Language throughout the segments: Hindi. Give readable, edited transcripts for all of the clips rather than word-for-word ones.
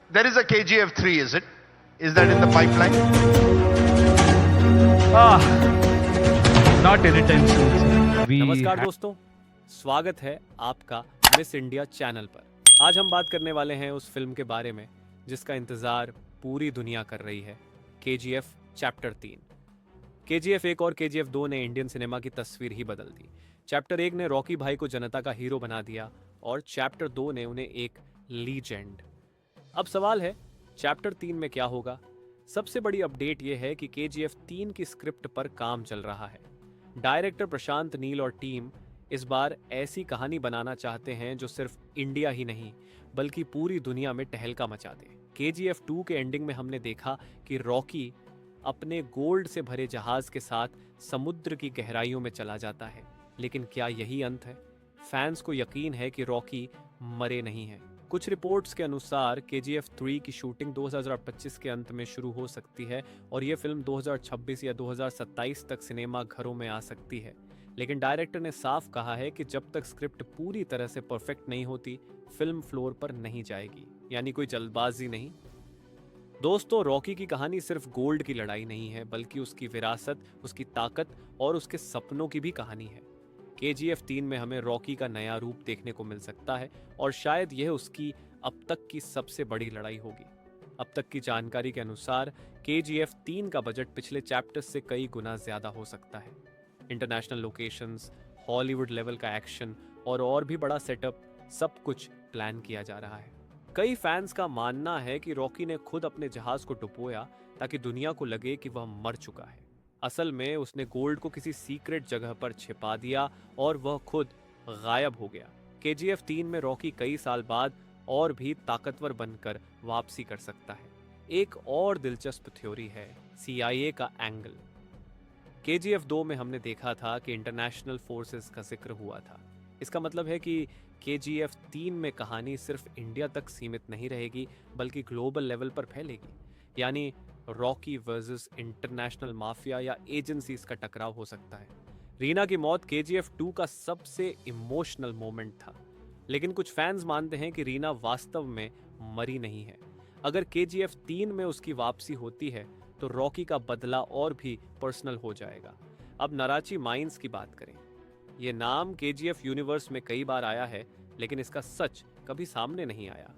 There is a KGF 3, is it? Is that in the pipeline? Ah, not anytime soon, sir. नमस्कार दोस्तों, स्वागत है आपका मिस इंडिया चैनल पर। आज हम बात करने वाले हैं उस फिल्म के बारे में जिसका इंतज़ार पूरी दुनिया कर रही है, KGF चैप्टर 3। KGF 1 और KGF 2 ने इंडियन सिनेमा की तस्वीर ही बदल दी। चैप्टर 1 ने रॉकी भाई को जनता का हीरो बना दिया और चैप्टर 2 ने उन्हें एक लीजेंड। अब सवाल है, चैप्टर 3 में क्या होगा? सबसे बड़ी अपडेट यह है कि KGF 3 की स्क्रिप्ट पर काम चल रहा है। डायरेक्टर प्रशांत नील और टीम इस बार ऐसी कहानी बनाना चाहते हैं जो सिर्फ इंडिया ही नहीं बल्कि पूरी दुनिया में टहलका मचा दे। KGF 2 के एंडिंग में हमने देखा कि रॉकी अपने गोल्ड से भरे जहाज के साथ समुद्र की गहराइयों में चला जाता है, लेकिन क्या यही अंत है? फैंस को यकीन है कि रॉकी मरे नहीं हैं। कुछ रिपोर्ट्स के अनुसार KGF 3 की शूटिंग 2025 के अंत में शुरू हो सकती है और ये फिल्म 2026 या 2027 तक सिनेमा घरों में आ सकती है। लेकिन डायरेक्टर ने साफ कहा है कि जब तक स्क्रिप्ट पूरी तरह से परफेक्ट नहीं होती, फिल्म फ्लोर पर नहीं जाएगी, यानी कोई जल्दबाजी नहीं। दोस्तों, रॉकी की कहानी सिर्फ गोल्ड की लड़ाई नहीं है, बल्कि उसकी विरासत, उसकी ताकत और उसके सपनों की भी कहानी है। KGF 3 में हमें रॉकी का नया रूप देखने को मिल सकता है और शायद यह उसकी अब तक की सबसे बड़ी लड़ाई होगी। अब तक की जानकारी के अनुसार KGF 3 का बजट पिछले चैप्टर्स से कई गुना ज्यादा हो सकता है। इंटरनेशनल लोकेशंस, हॉलीवुड लेवल का एक्शन और भी बड़ा सेटअप, सब कुछ प्लान किया जा रहा है। कई फैंस का मानना है कि रॉकी ने खुद अपने जहाज को डुबोया ताकि दुनिया को लगे कि वह मर चुका है। असल में उसने गोल्ड को किसी सीक्रेट जगह पर छिपा दिया और वह खुद गायब हो गया। KGF 3 में रॉकी कई साल बाद और भी ताकतवर बनकर वापसी कर सकता है। एक और दिलचस्प थ्योरी है CIA का एंगल। KGF 2 में हमने देखा था कि इंटरनेशनल फोर्सेस का जिक्र हुआ था। इसका मतलब है कि KGF 3 में कहानी सिर्फ इंडिया तक सीमित नहीं रहेगी बल्कि ग्लोबल लेवल पर फैलेगी, यानी रॉकी वर्सेस इंटरनेशनल माफिया या एजेंसीज का टकराव हो सकता है। रीना की मौत KGF 2 का सबसे इमोशनल मोमेंट था, लेकिन कुछ फैंस मानते हैं कि रीना वास्तव में मरी नहीं है। अगर KGF 3 में उसकी वापसी होती है तो रॉकी का बदला और भी पर्सनल हो जाएगा। अब नाराची माइंस की बात करें। यह नाम KGF यूनिवर्स में कई बार आया है, लेकिन इसका सच कभी सामने नहीं आया।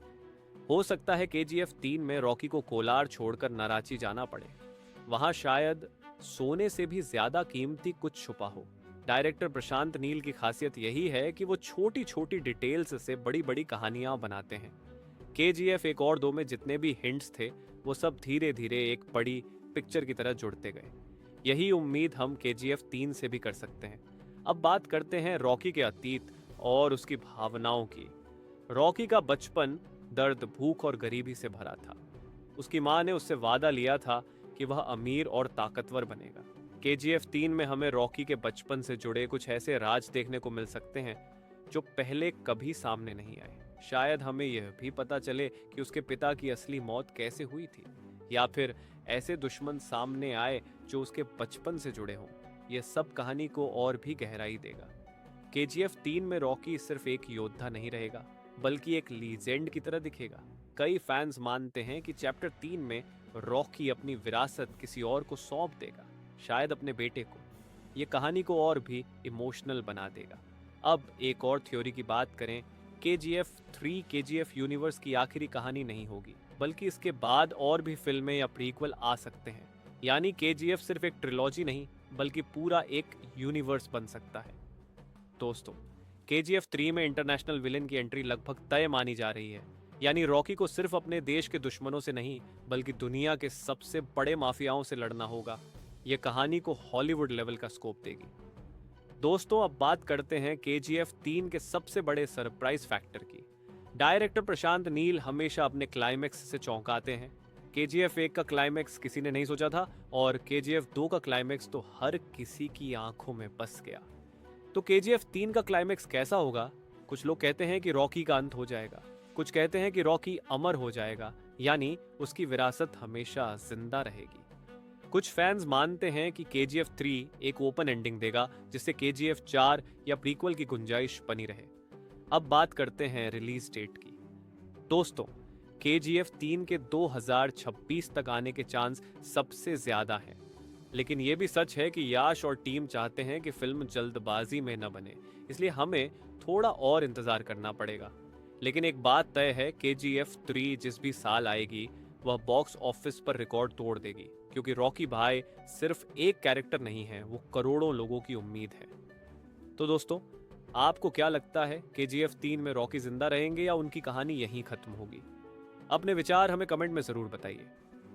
हो सकता है KGF 3 में रॉकी को कोलार छोड़कर नाराची जाना पड़े। वहां शायद सोने से भी ज्यादा कीमती कुछ छुपा हो। डायरेक्टर प्रशांत नील की खासियत यही है कि वो छोटी छोटी डिटेल्स से बड़ी बड़ी कहानियां बनाते हैं। KGF 1 और 2 में जितने भी हिंट्स थे वो सब धीरे धीरे एक बड़ी पिक्चर की तरह जुड़ते गए। यही उम्मीद हम KGF 3 से भी कर सकते हैं। अब बात करते हैं रॉकी के अतीत और उसकी भावनाओं की। रॉकी का बचपन दर्द, भूख और गरीबी से भरा था। उसकी मां ने उससे वादा लिया था कि वह अमीर और ताकतवर बनेगा। KGF 3 में हमें रॉकी के बचपन से जुड़े कुछ ऐसे राज देखने को मिल सकते हैं जो पहले कभी सामने नहीं आए। शायद हमें यह भी पता चले कि उसके पिता की असली मौत कैसे हुई थी, या फिर ऐसे दुश्मन सामने आए जो उसके बचपन से जुड़े हों। यह सब कहानी को और भी गहराई देगा। KGF 3 में रॉकी सिर्फ एक योद्धा नहीं रहेगा बल्कि एक लीजेंड की तरह दिखेगा। कई फैंस मानते हैं कि चैप्टर 3 में रॉकी अपनी विरासत किसी और को सौंप देगा, शायद अपने बेटे को। यह कहानी को और भी इमोशनल बना देगा। अब एक और थ्योरी की बात करें, KGF 3 KGF यूनिवर्स की आखिरी कहानी नहीं होगी, बल्कि इसके बाद और भी फिल्में या प्रीक्वल आ सकते हैं। यानी KGF सिर्फ एक ट्रिलॉजी नहीं बल्कि पूरा एक यूनिवर्स बन सकता है। दोस्तों, KGF 3 में इंटरनेशनल विलेन की एंट्री लगभग तय मानी जा रही है। यानी रॉकी को सिर्फ अपने देश के दुश्मनों से नहीं बल्कि दुनिया के सबसे बड़े माफियाओं से लड़ना होगा। यह कहानी को हॉलीवुड लेवल का स्कोप देगी। दोस्तों, अब बात करते हैं KGF 3 के सबसे बड़े सरप्राइज फैक्टर की। डायरेक्टर प्रशांत नील हमेशा अपने क्लाइमेक्स से चौंकाते हैं। KGF 1 का क्लाइमेक्स किसी ने नहीं सोचा था और KGF 2 का क्लाइमेक्स तो हर किसी की आंखों में बस गया। तो KGF 3 का क्लाइमेक्स कैसा होगा? कुछ लोग कहते हैं कि रॉकी का अंत हो जाएगा, कुछ कहते हैं कि रॉकी अमर हो जाएगा, यानी उसकी विरासत हमेशा जिंदा रहेगी। कुछ फैंस मानते हैं कि KGF 3 एक ओपन एंडिंग देगा जिससे KGF 4 या प्रीक्वल की गुंजाइश बनी रहे। अब बात करते हैं रिलीज डेट की। दोस्तों, KGF 3 के 2026 तक आने के चांस सबसे ज्यादा हैं। लेकिन यह भी सच है कि याश और टीम चाहते हैं कि फिल्म जल्दबाजी में न बने, इसलिए हमें थोड़ा और इंतजार करना पड़ेगा। लेकिन एक बात तय है, KGF 3 जिस भी साल आएगी वह बॉक्स ऑफिस पर रिकॉर्ड तोड़ देगी, क्योंकि रॉकी भाई सिर्फ एक कैरेक्टर नहीं है, वो करोड़ों लोगों की उम्मीद है। तो दोस्तों, आपको क्या लगता है, KGF 3 में रॉकी जिंदा रहेंगे या उनकी कहानी यहीं खत्म होगी? अपने विचार हमें कमेंट में जरूर बताइए।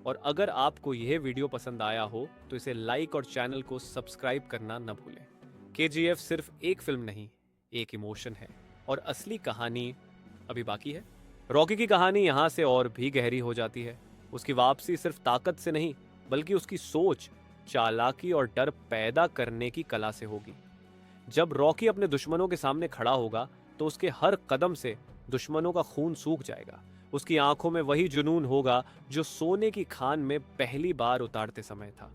और अगर आपको यह वीडियो पसंद आया हो तो इसे लाइक और चैनल को सब्सक्राइब करना न भूलें। KGF सिर्फ एक फिल्म नहीं, एक इमोशन है और असली कहानी अभी बाकी है। रॉकी की कहानी यहाँ से और भी गहरी हो जाती है। उसकी वापसी सिर्फ ताकत से नहीं, बल्कि उसकी सोच, चालाकी और डर पैदा करने की कला से होगी। जब रॉकी अपने दुश्मनों के सामने खड़ा होगा तो उसके हर कदम से दुश्मनों का खून सूख जाएगा। उसकी आंखों में वही जुनून होगा जो सोने की खान में पहली बार उतारते समय था।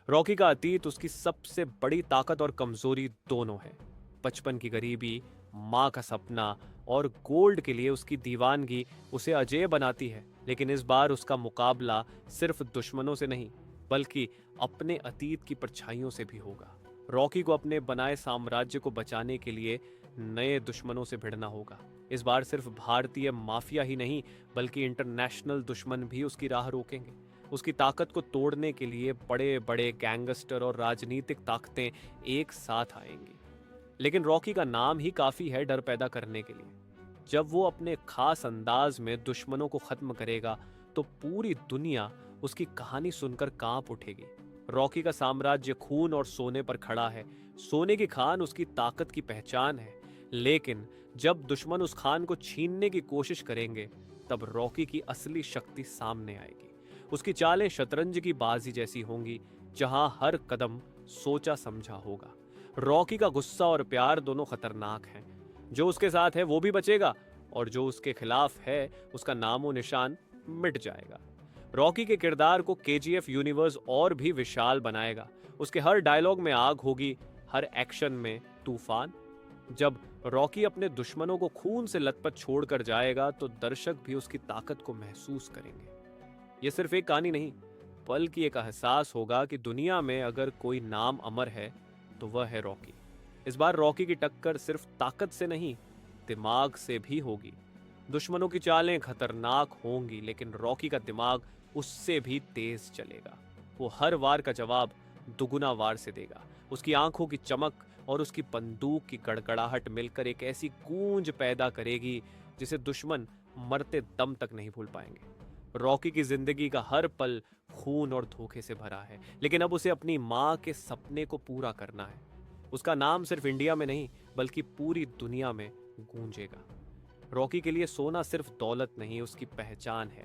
रॉकी का अतीत उसकी सबसे बड़ी ताकत और कमजोरी दोनों है। बचपन की गरीबी, माँ का सपना और गोल्ड के लिए उसकी दीवानगी उसे अजेय बनाती है। लेकिन इस बार उसका मुकाबला सिर्फ दुश्मनों से नहीं, बल्कि अपने अतीत की परछाइयों से भी होगा। रॉकी को अपने बनाए साम्राज्य को बचाने के लिए नए दुश्मनों से भिड़ना होगा। इस बार सिर्फ भारतीय माफिया ही नहीं, बल्कि इंटरनेशनल दुश्मन भी उसकी राह रोकेंगे। उसकी ताकत को तोड़ने के लिए बड़े बड़े गैंगस्टर और राजनीतिक ताकतें एक साथ आएंगी। लेकिन रॉकी का नाम ही काफी है डर पैदा करने के लिए। जब वो अपने खास अंदाज में दुश्मनों को खत्म करेगा तो पूरी दुनिया उसकी कहानी सुनकर कांप उठेगी। रॉकी का साम्राज्य खून और सोने पर खड़ा है। सोने की खान उसकी ताकत की पहचान है। लेकिन जब दुश्मन उस खान को छीनने की कोशिश करेंगे, तब रॉकी की असली शक्ति सामने आएगी। उसकी चालें शतरंज की बाजी जैसी होंगी, जहां हर कदम सोचा समझा होगा। रॉकी का गुस्सा और प्यार दोनों खतरनाक हैं। जो उसके साथ है वो भी बचेगा, और जो उसके खिलाफ है उसका नामो निशान मिट जाएगा। रॉकी के किरदार को KGF यूनिवर्स और भी विशाल बनाएगा। उसके हर डायलॉग में आग होगी, हर एक्शन में तूफान। जब रॉकी अपने दुश्मनों को खून से लथपथ छोड़कर जाएगा तो दर्शक भी उसकी ताकत को महसूस करेंगे। यह सिर्फ एक कहानी नहीं, बल्कि एक एहसास होगा कि दुनिया में अगर कोई नाम अमर है तो वह है रॉकी। इस बार रॉकी की टक्कर सिर्फ ताकत से नहीं, दिमाग से भी होगी। दुश्मनों की चालें खतरनाक होंगी, लेकिन रॉकी का दिमाग उससे भी तेज चलेगा। वो हर वार का जवाब दुगुना वार से देगा। उसकी आंखों की चमक और उसकी बंदूक की गड़गड़ाहट मिलकर एक ऐसी गूंज पैदा करेगी जिसे दुश्मन मरते दम तक नहीं भूल पाएंगे। रॉकी की जिंदगी का हर पल खून और धोखे से भरा है, लेकिन अब उसे अपनी माँ के सपने को पूरा करना है। उसका नाम सिर्फ इंडिया में नहीं, बल्कि पूरी दुनिया में गूंजेगा। रॉकी के लिए सोना सिर्फ दौलत नहीं, उसकी पहचान है।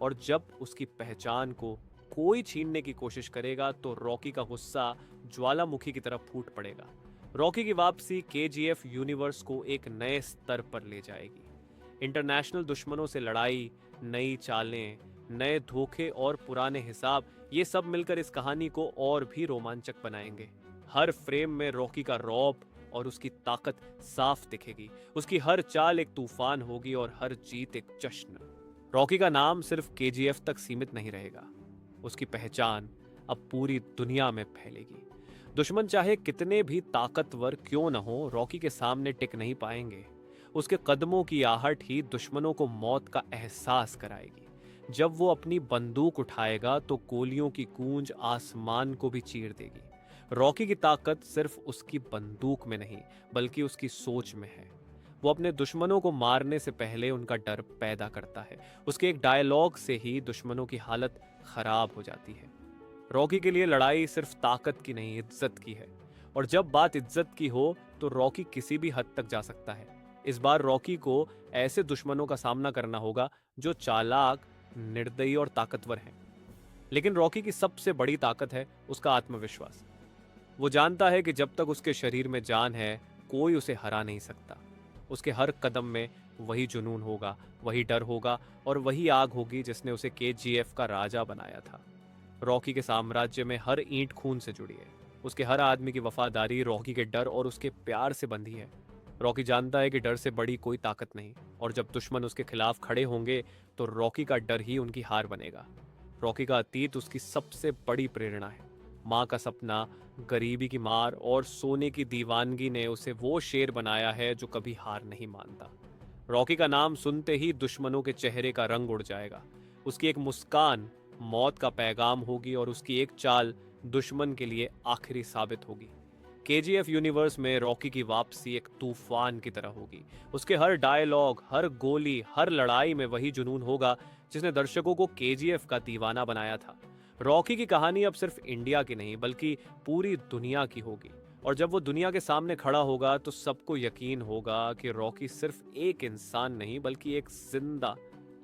और जब उसकी पहचान को कोई छीनने की कोशिश करेगा तो रॉकी का गुस्सा ज्वालामुखी की तरफ फूट पड़ेगा। रॉकी की वापसी KGF यूनिवर्स को एक नए स्तर पर ले जाएगी। इंटरनेशनल दुश्मनों से लड़ाई, नई चालें, नए धोखे और पुराने हिसाब, ये सब मिलकर इस कहानी को और भी रोमांचक बनाएंगे। हर फ्रेम में रॉकी का रौब और उसकी ताकत साफ दिखेगी। उसकी हर चाल एक तूफान होगी और हर जीत एक जश्न। रॉकी का नाम सिर्फ KGF तक सीमित नहीं रहेगा, उसकी पहचान अब पूरी दुनिया में फैलेगी। दुश्मन चाहे कितने भी ताकतवर क्यों न हो, रॉकी के सामने टिक नहीं पाएंगे। उसके कदमों की आहट ही दुश्मनों को मौत का एहसास कराएगी। जब वो अपनी बंदूक उठाएगा तो गोलियों की गूंज आसमान को भी चीर देगी। रॉकी की ताकत सिर्फ उसकी बंदूक में नहीं, बल्कि उसकी सोच में है। वो अपने दुश्मनों को मारने से पहले उनका डर पैदा करता है। उसके एक डायलॉग से ही दुश्मनों की हालत खराब हो जाती है। रॉकी के लिए लड़ाई सिर्फ ताकत की नहीं, इज्जत की है। और जब बात इज्जत की हो तो रॉकी किसी भी हद तक जा सकता है। इस बार रॉकी को ऐसे दुश्मनों का सामना करना होगा जो चालाक, निर्दयी और ताकतवर हैं। लेकिन रॉकी की सबसे बड़ी ताकत है उसका आत्मविश्वास। वो जानता है कि जब तक उसके शरीर में जान है, कोई उसे हरा नहीं सकता। उसके हर कदम में वही जुनून होगा, वही डर होगा और वही आग होगी जिसने उसे KGF का राजा बनाया था। रॉकी के साम्राज्य में हर ईंट खून से जुड़ी है। उसके हर आदमी की वफादारी रॉकी के डर और उसके प्यार से बंधी है। रॉकी जानता है कि डर से बड़ी कोई ताकत नहीं, और जब दुश्मन उसके खिलाफ खड़े होंगे तो रॉकी का डर ही उनकी हार बनेगा। रॉकी का अतीत उसकी सबसे बड़ी प्रेरणा है। माँ का सपना, गरीबी की मार और सोने की दीवानगी ने उसे वो शेर बनाया है जो कभी हार नहीं मानता। रॉकी का नाम सुनते ही दुश्मनों के चेहरे का रंग उड़ जाएगा। उसकी एक मुस्कान मौत का पैगाम होगी और उसकी एक चाल दुश्मन के लिए आखिरी साबित होगी। केजीएफ यूनिवर्स में रॉकी की वापसी एक तूफान की तरह होगी। उसके हर डायलॉग, हर गोली, हर लड़ाई में वही जुनून होगा जिसने दर्शकों को केजीएफ का दीवाना बनाया था। रॉकी की कहानी अब सिर्फ इंडिया की नहीं बल्कि पूरी दुनिया की होगी, और जब वो दुनिया के सामने खड़ा होगा तो सबको यकीन होगा कि रॉकी सिर्फ एक इंसान नहीं बल्कि एक जिंदा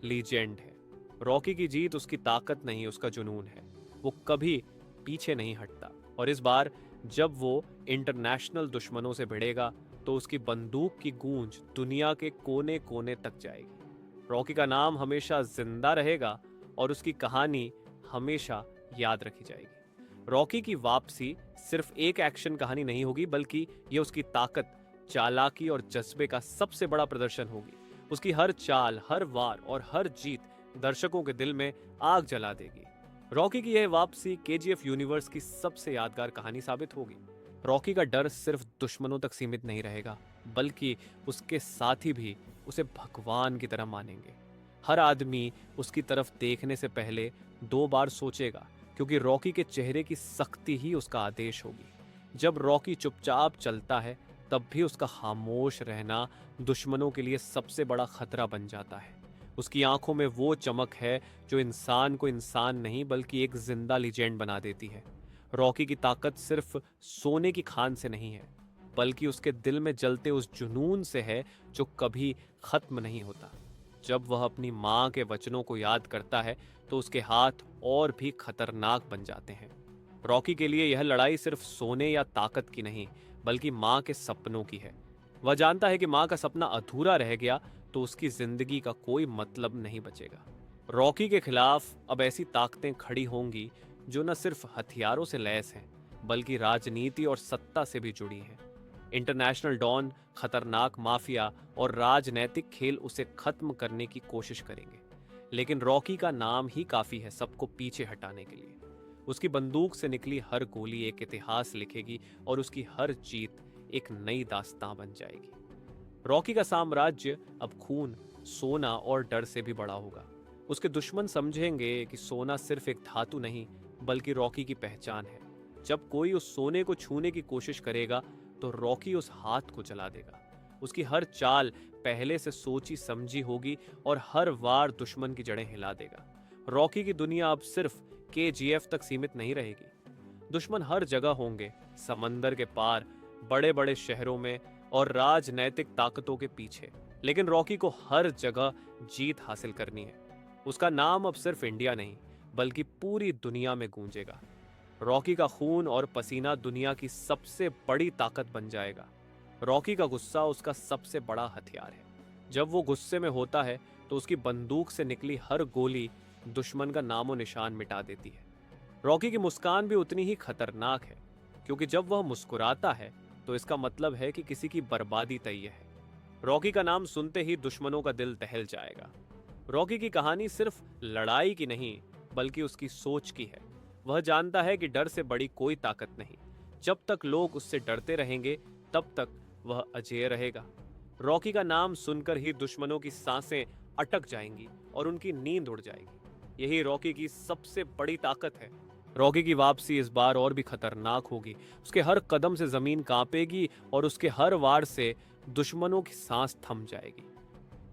लीजेंड है। रॉकी की जीत उसकी ताकत नहीं, उसका जुनून है। वो कभी पीछे नहीं हटता, और इस बार जब वो इंटरनेशनल दुश्मनों से भिड़ेगा तो उसकी बंदूक की गूंज दुनिया के कोने कोने तक जाएगी। रॉकी का नाम हमेशा जिंदा रहेगा और उसकी कहानी हमेशा याद रखी जाएगी। रॉकी की वापसी सिर्फ एक एक्शन कहानी नहीं होगी बल्कि ये उसकी ताकत, चालाकी और जज्बे का सबसे बड़ा प्रदर्शन होगी। उसकी हर चाल, हर वार और हर जीत दर्शकों के दिल में आग जला देगी। रॉकी की यह वापसी केजीएफ यूनिवर्स की सबसे यादगार कहानी साबित होगी। रॉकी का डर सिर्फ दुश्मनों तक सीमित नहीं रहेगा बल्कि उसके साथी भी उसे भगवान की तरह मानेंगे। हर आदमी उसकी तरफ देखने से पहले 2 बार सोचेगा, क्योंकि रॉकी के चेहरे की सख्ती ही उसका आदेश होगी। जब रॉकी चुपचाप चलता है तब भी उसका खामोश रहना दुश्मनों के लिए सबसे बड़ा खतरा बन जाता है। उसकी आंखों में वो चमक है जो इंसान को इंसान नहीं बल्कि एक जिंदा लीजेंड बना देती है। रॉकी की ताकत सिर्फ सोने की खान से नहीं है बल्कि उसके दिल में जलते उस जुनून से है जो कभी खत्म नहीं होता। जब वह अपनी माँ के वचनों को याद करता है तो उसके हाथ और भी खतरनाक बन जाते हैं। रॉकी के लिए यह लड़ाई सिर्फ सोने या ताकत की नहीं बल्कि माँ के सपनों की है। वह जानता है कि माँ का सपना अधूरा रह गया तो उसकी जिंदगी का कोई मतलब नहीं बचेगा। रॉकी के खिलाफ अब ऐसी ताकतें खड़ी होंगी जो न सिर्फ हथियारों से लैस हैं बल्कि राजनीति और सत्ता से भी जुड़ी हैं। इंटरनेशनल डॉन, खतरनाक माफिया और राजनैतिक खेल उसे खत्म करने की कोशिश करेंगे, लेकिन रॉकी का नाम ही काफी है सबको पीछे हटाने के लिए। उसकी बंदूक से निकली हर गोली एक इतिहास लिखेगी और उसकी हर जीत एक नई दास्तां बन जाएगी। रॉकी का साम्राज्य अब खून, सोना और डर से भी बड़ा होगा। उसके दुश्मन समझेंगे कि सोना सिर्फ एक धातु नहीं बल्कि रॉकी की पहचान है। जब कोई उस सोने को छूने की कोशिश करेगा तो रॉकी उस हाथ को जला देगा। उसकी हर चाल पहले से सोची समझी होगी और हर वार दुश्मन की जड़ें हिला देगा। रॉकी की दुनिया अब सिर्फ केजीएफ तक सीमित नहीं रहेगी। दुश्मन हर जगह होंगे, समंदर के पार, बड़े बड़े शहरों में और राजनैतिक ताकतों के पीछे, लेकिन रॉकी को हर जगह जीत हासिल करनी है। उसका नाम अब सिर्फ इंडिया नहीं बल्कि पूरी दुनिया में गूंजेगा। रॉकी का खून और पसीना दुनिया की सबसे बड़ी ताकत बन जाएगा। रॉकी का गुस्सा उसका सबसे बड़ा हथियार है। जब वो गुस्से में होता है तो उसकी बंदूक से निकली हर गोली दुश्मन का नामो निशान मिटा देती है। रॉकी की मुस्कान भी उतनी ही खतरनाक है, क्योंकि जब वह मुस्कुराता है तो इसका मतलब है कि किसी की बर्बादी तय है। रॉकी का नाम सुनते ही दुश्मनों का दिल दहल जाएगा। रॉकी की कहानी सिर्फ लड़ाई की नहीं बल्कि उसकी सोच की है। वह जानता है कि डर से बड़ी कोई ताकत नहीं। जब तक लोग उससे डरते रहेंगे तब तक वह अजेय रहेगा। रॉकी का नाम सुनकर ही दुश्मनों की सांसें अटक जाएंगी और उनकी नींद उड़ जाएगी। यही रॉकी की सबसे बड़ी ताकत है। रॉकी की वापसी इस बार और भी खतरनाक होगी। उसके हर कदम से जमीन कांपेगी और उसके हर वार से दुश्मनों की सांस थम जाएगी।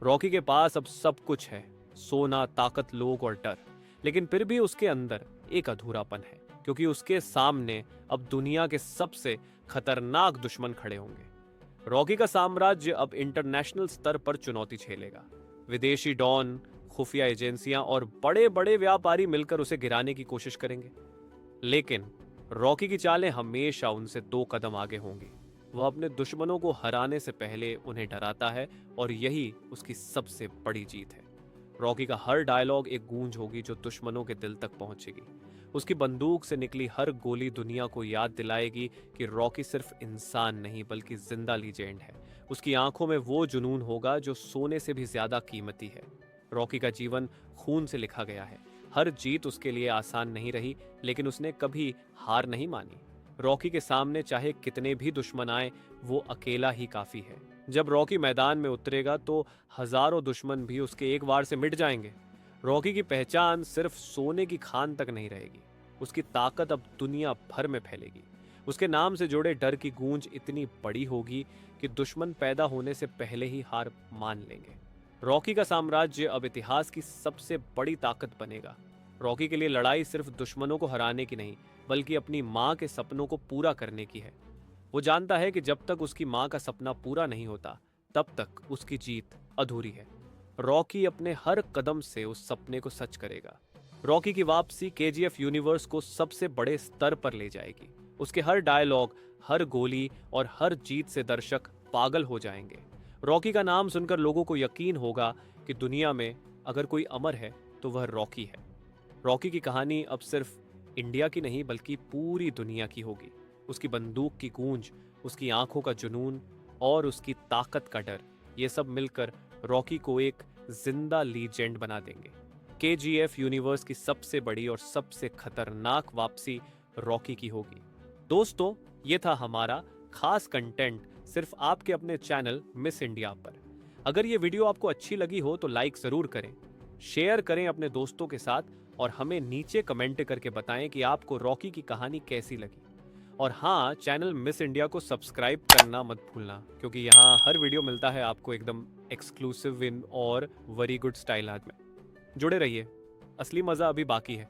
रॉकी के पास अब सब कुछ है, सोना, ताकत, लोग और डर, लेकिन फिर भी उसके अंदर एक अधूरापन है, क्योंकि उसके सामने अब दुनिया के सबसे खतरनाक दुश्मन खड़े होंगे। रॉकी का साम्राज्य अब इंटरनेशनल स्तर पर चुनौती झेलेगा। विदेशी डॉन, खुफिया एजेंसियां और बड़े बड़े व्यापारी मिलकर उसे गिराने की कोशिश करेंगे, लेकिन रॉकी की चालें हमेशा उनसे 2 कदम आगे होंगी। वह अपने दुश्मनों को हराने से पहले उन्हें डराता है और यही उसकी सबसे बड़ी जीत है। रॉकी का हर डायलॉग एक गूंज होगी जो दुश्मनों के दिल तक पहुंचेगी। उसकी बंदूक से निकली हर गोली दुनिया को याद दिलाएगी कि रॉकी सिर्फ इंसान नहीं बल्कि जिंदा लीजेंड है। उसकी आंखों में वो जुनून होगा जो सोने से भी ज्यादा कीमती है। रॉकी का जीवन खून से लिखा गया है। हर जीत उसके लिए आसान नहीं रही, लेकिन उसने कभी हार नहीं मानी। रॉकी के सामने चाहे कितने भी दुश्मन आए, वो अकेला ही काफी है। जब रॉकी मैदान में उतरेगा तो हजारों दुश्मन भी उसके एक वार से मिट जाएंगे। रॉकी की पहचान सिर्फ सोने की खान तक नहीं रहेगी, उसकी ताकत अब दुनिया भर में फैलेगी। उसके नाम से जुड़े डर की गूंज इतनी बड़ी होगी कि दुश्मन पैदा होने से पहले ही हार मान लेंगे। रॉकी का साम्राज्य अब इतिहास की सबसे बड़ी ताकत बनेगा। रॉकी के लिए लड़ाई सिर्फ दुश्मनों को हराने की नहीं, बल्कि अपनी माँ के सपनों को पूरा करने की है। वो जानता है कि जब तक उसकी माँ का सपना पूरा नहीं होता, तब तक उसकी जीत अधूरी है। रॉकी अपने हर कदम से उस सपने को सच करेगा। रॉकी की वापसी केजीएफ यूनिवर्स को सबसे बड़े स्तर पर ले जाएगी। उसके हर डायलॉग, हर गोली और हर जीत से दर्शक पागल हो जाएंगे। रॉकी का नाम सुनकर लोगों को यकीन होगा कि दुनिया में अगर कोई अमर है तो वह रॉकी है। रॉकी की कहानी अब सिर्फ इंडिया की नहीं, बल्कि पूरी दुनिया की होगी। उसकी बंदूक की गूंज, उसकी आंखों का जुनून और उसकी ताकत का डर, ये सब मिलकर रॉकी को एक जिंदा लीजेंड बना देंगे। केजीएफ यूनिवर्स की सबसे बड़ी और सबसे खतरनाक वापसी रॉकी की होगी। दोस्तों, ये था हमारा खास कंटेंट सिर्फ आपके अपने चैनल मिस इंडिया पर। अगर ये वीडियो आपको अच्छी लगी हो तो लाइक जरूर करें, शेयर करें अपने दोस्तों के साथ और हमें नीचे कमेंट करके बताएं कि आपको रॉकी की कहानी कैसी लगी। और हाँ, चैनल मिस इंडिया को सब्सक्राइब करना मत भूलना, क्योंकि यहाँ हर वीडियो मिलता है आपको एकदम एक्सक्लूसिव इन और वेरी गुड स्टाइल में। जुड़े रहिए, असली मजा अभी बाकी है।